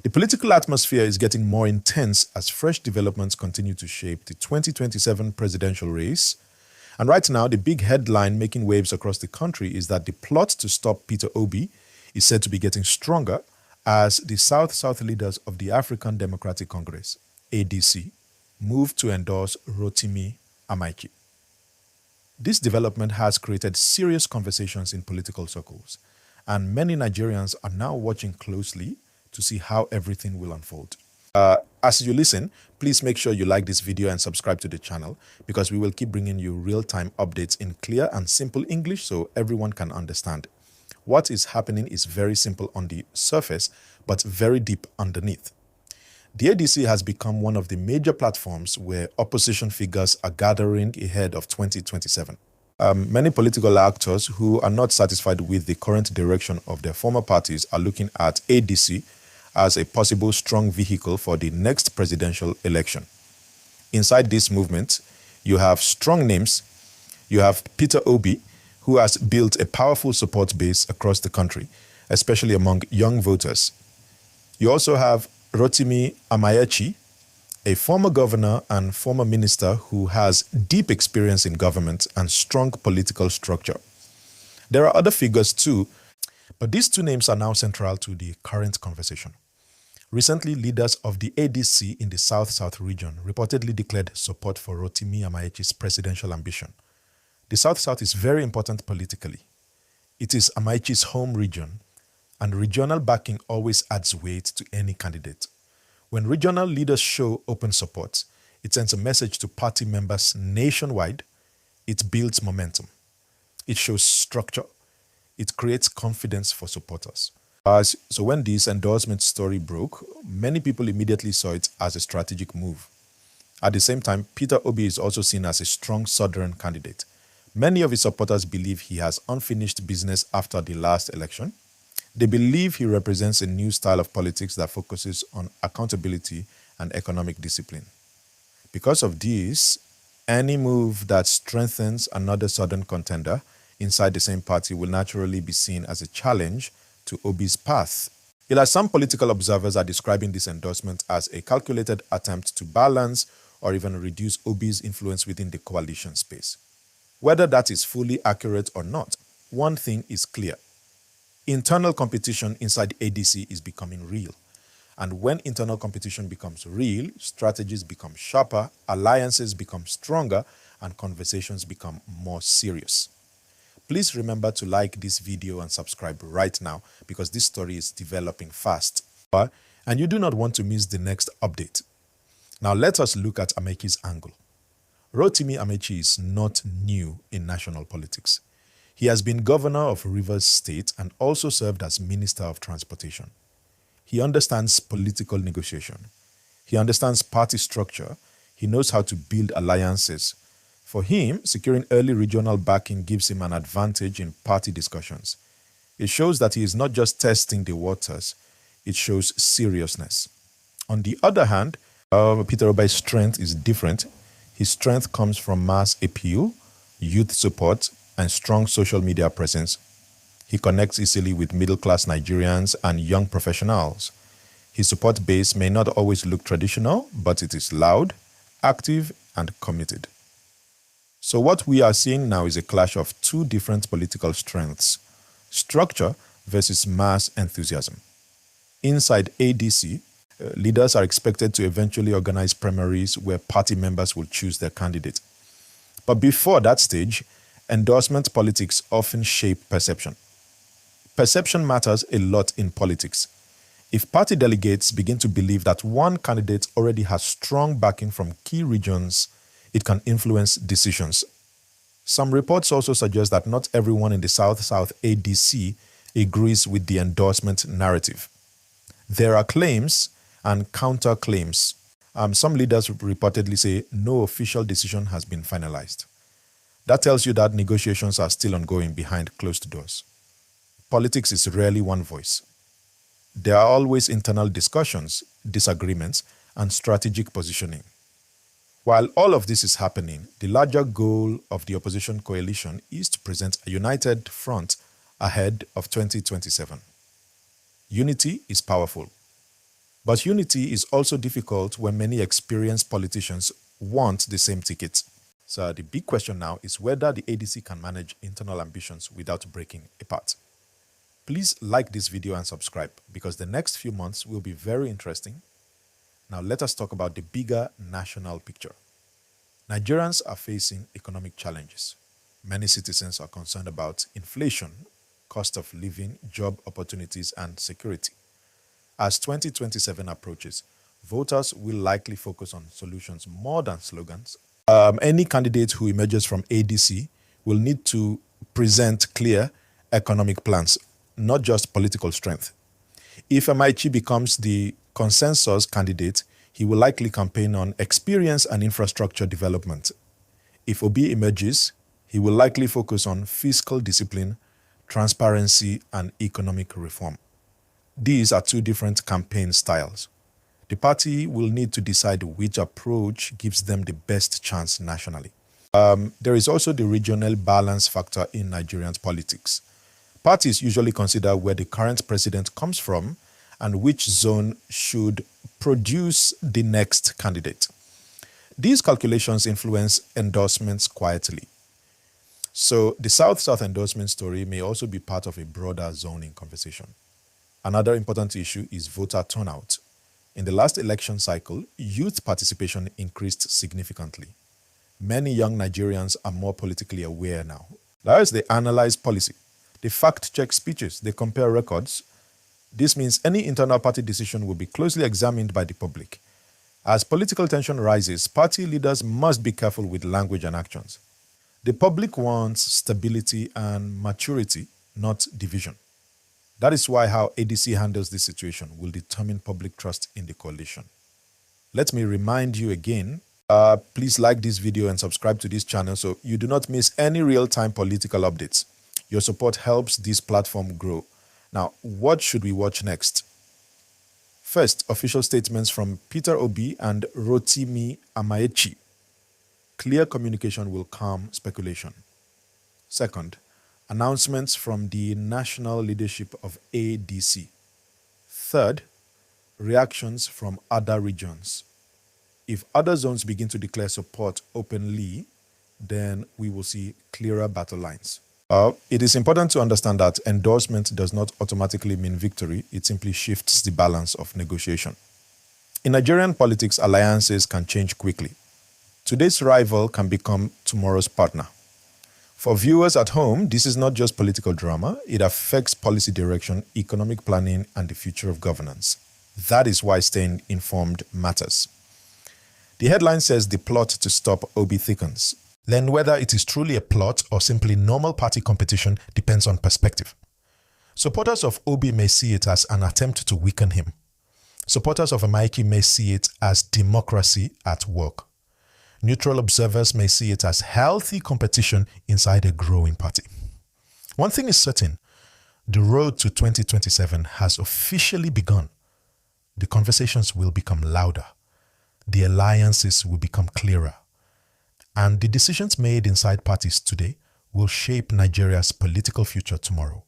The political atmosphere is getting more intense as fresh developments continue to shape the 2027 presidential race. And right now, the big headline making waves across the country is that the plot to stop Peter Obi is said to be getting stronger as the South South leaders of the African Democratic Congress, ADC, move to endorse Rotimi Amaechi. This development has created serious conversations in political circles, and many Nigerians are now watching closely to see how everything will unfold. As you listen, please make sure you like this video and subscribe to the channel because we will keep bringing you real-time updates in clear and simple English so everyone can understand. What is happening is very simple on the surface, but very deep underneath. The ADC has become one of the major platforms where opposition figures are gathering ahead of 2027. Many political actors who are not satisfied with the current direction of their former parties are looking at ADC as a possible strong vehicle for the next presidential election. Inside this movement, you have strong names. You have Peter Obi, who has built a powerful support base across the country, especially among young voters. You also have Rotimi Amaechi, a former governor and former minister who has deep experience in government and strong political structure. There are other figures too, but these two names are now central to the current conversation. Recently, leaders of the ADC in the South South region reportedly declared support for Rotimi Amaechi's presidential ambition. The South South is very important politically. It is Amaechi's home region, and regional backing always adds weight to any candidate. When regional leaders show open support, it sends a message to party members nationwide. It builds momentum. It shows structure. It creates confidence for supporters. So when this endorsement story broke, many people immediately saw it as a strategic move. At the same time, Peter Obi is also seen as a strong southern candidate. Many of his supporters believe he has unfinished business after the last election. They believe he represents a new style of politics that focuses on accountability and economic discipline. Because of this, any move that strengthens another southern contender inside the same party will naturally be seen as a challenge to Obi's path. Some political observers are describing this endorsement as a calculated attempt to balance or even reduce Obi's influence within the coalition space. Whether that is fully accurate or not, one thing is clear. Internal competition inside ADC is becoming real. And when internal competition becomes real, strategies become sharper, alliances become stronger, and conversations become more serious. Please remember to like this video and subscribe right now because this story is developing fast. And you do not want to miss the next update. Now let us look at Amaechi's angle. Rotimi Amaechi is not new in national politics. He has been governor of Rivers State and also served as Minister of Transportation. He understands political negotiation. He understands party structure. He knows how to build alliances. For him, securing early regional backing gives him an advantage in party discussions. It shows that he is not just testing the waters. It shows seriousness. On the other hand, Peter Obi's strength is different. His strength comes from mass appeal, youth support, and strong social media presence. He connects easily with middle-class Nigerians and young professionals. His support base may not always look traditional, but it is loud, active, and committed. So what we are seeing now is a clash of two different political strengths, structure versus mass enthusiasm. Inside ADC, leaders are expected to eventually organize primaries where party members will choose their candidate. But before that stage, endorsement politics often shape perception. Perception matters a lot in politics. If party delegates begin to believe that one candidate already has strong backing from key regions, it can influence decisions. Some reports also suggest that not everyone in the South South ADC agrees with the endorsement narrative. There are claims and counterclaims. Some leaders reportedly say no official decision has been finalized. That tells you that negotiations are still ongoing behind closed doors. Politics is rarely one voice. There are always internal discussions, disagreements, and strategic positioning. While all of this is happening, the larger goal of the opposition coalition is to present a united front ahead of 2027. Unity is powerful. But unity is also difficult when many experienced politicians want the same ticket. So the big question now is whether the ADC can manage internal ambitions without breaking apart. Please like this video and subscribe because the next few months will be very interesting. Now let us talk about the bigger national picture. Nigerians are facing economic challenges. Many citizens are concerned about inflation, cost of living, job opportunities, and security. As 2027 approaches, voters will likely focus on solutions more than slogans. Any candidate who emerges from ADC will need to present clear economic plans, not just political strength. If Amaechi becomes the consensus candidate, he will likely campaign on experience and infrastructure development. If Obi emerges, he will likely focus on fiscal discipline, transparency, and economic reform. These are two different campaign styles. The party will need to decide which approach gives them the best chance nationally. There is also the regional balance factor in Nigerian politics. Parties usually consider where the current president comes from and which zone should produce the next candidate. These calculations influence endorsements quietly. So the South South endorsement story may also be part of a broader zoning conversation. Another important issue is voter turnout. In the last election cycle, youth participation increased significantly. Many young Nigerians are more politically aware now. As they analyze policy, they fact-check speeches, they compare records. This means any internal party decision will be closely examined by the public. As political tension rises, party leaders must be careful with language and actions. The public wants stability and maturity, not division. That is why how ADC handles this situation will determine public trust in the coalition. Let me remind you again, please like this video and subscribe to this channel so you do not miss any real-time political updates. Your support helps this platform grow. Now, what should we watch next? First, official statements from Peter Obi and Rotimi Amaechi. Clear communication will calm speculation. Second, announcements from the national leadership of ADC. Third, reactions from other regions. If other zones begin to declare support openly, then we will see clearer battle lines. It is important to understand that endorsement does not automatically mean victory. It simply shifts the balance of negotiation. In Nigerian politics, alliances can change quickly. Today's rival can become tomorrow's partner. For viewers at home, this is not just political drama. It affects policy direction, economic planning, and the future of governance. That is why staying informed matters. The headline says the plot to stop Obi thickens. Then whether it is truly a plot or simply normal party competition depends on perspective. Supporters of Obi may see it as an attempt to weaken him. Supporters of Amaechi may see it as democracy at work. Neutral observers may see it as healthy competition inside a growing party. One thing is certain, the road to 2027 has officially begun. The conversations will become louder. The alliances will become clearer. And the decisions made inside parties today will shape Nigeria's political future tomorrow.